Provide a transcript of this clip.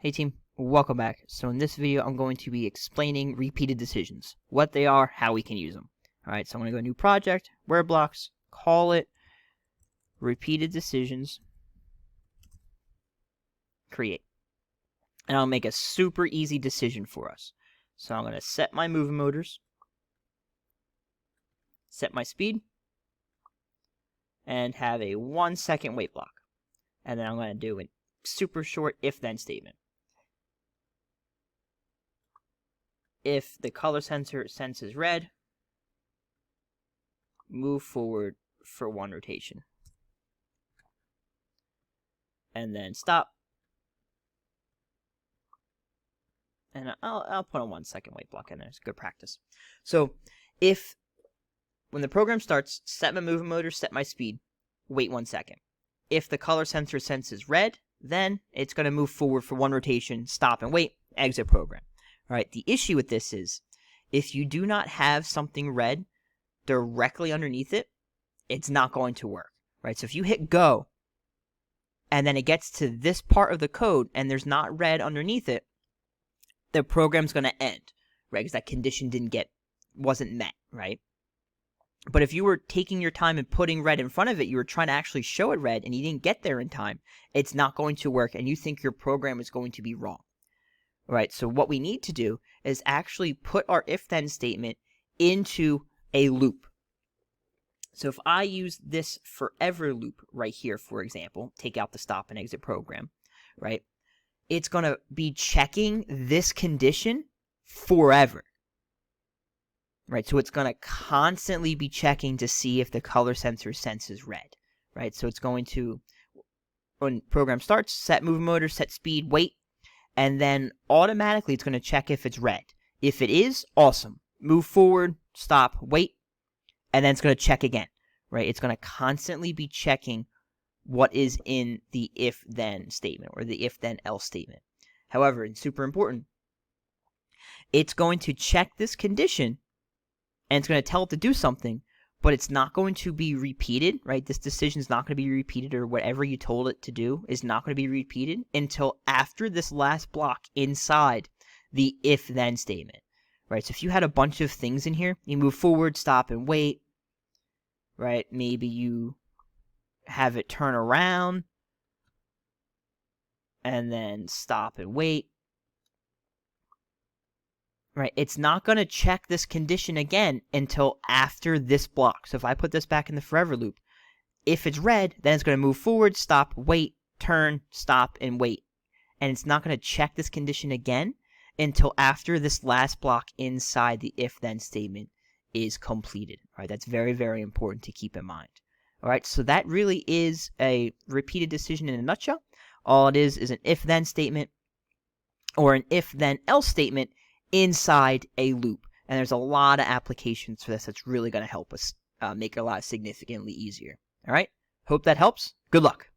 Hey team, welcome back. So in this video, I'm going to be explaining repeated decisions, what they are, how we can use them. Alright, so I'm going to go new project, word blocks, call it repeated decisions, create. And I'll make a super easy decision for us. So I'm going to set my moving motors, set my speed, and have a 1 second wait block. And then I'm going to do a super short if-then statement. If the color sensor senses red, move forward for 1 rotation. And then stop. And I'll put a 1 second wait block in there. It's good practice. So when the program starts, set my moving motor, set my speed, wait 1 second. If the color sensor senses red, then it's going to move forward for 1 rotation, stop and wait, exit program. All right, the issue with this is if you do not have something red directly underneath it, it's not going to work, right? So if you hit go and then it gets to this part of the code and there's not red underneath it, the program's going to end, right? Because that condition wasn't met, right? But if you were taking your time and putting red in front of it, you were trying to actually show it red and you didn't get there in time, it's not going to work and you think your program is going to be wrong. Right, so what we need to do is actually put our if-then statement into a loop. So if I use this forever loop right here, for example, take out the stop and exit program, right? It's going to be checking this condition forever. Right, so it's going to constantly be checking to see if the color sensor senses red. Right, so it's going to, when program starts, set moving motor, set speed, wait. And then automatically it's going to check if it's red. If it is, awesome. Move forward, stop, wait, and then it's going to check again, right? It's going to constantly be checking what is in the if-then statement or the if-then-else statement. However, it's super important, it's going to check this condition and it's going to tell it to do something, but it's not going to be repeated, right? This decision is not going to be repeated, or whatever you told it to do is not going to be repeated until after this last block inside the if-then statement, right? So if you had a bunch of things in here, you move forward, stop, and wait, right? Maybe you have it turn around and then stop and wait. Right, it's not going to check this condition again until after this block. So if I put this back in the forever loop, if it's red, then it's going to move forward, stop, wait, turn, stop, and wait. And it's not going to check this condition again until after this last block inside the if-then statement is completed. All right, that's very, very important to keep in mind. All right, so that really is a repeated decision in a nutshell. All it is an if-then statement or an if-then-else statement inside a loop. And there's a lot of applications for this that's really going to help us make it a lot significantly easier. All right? Hope that helps. Good luck.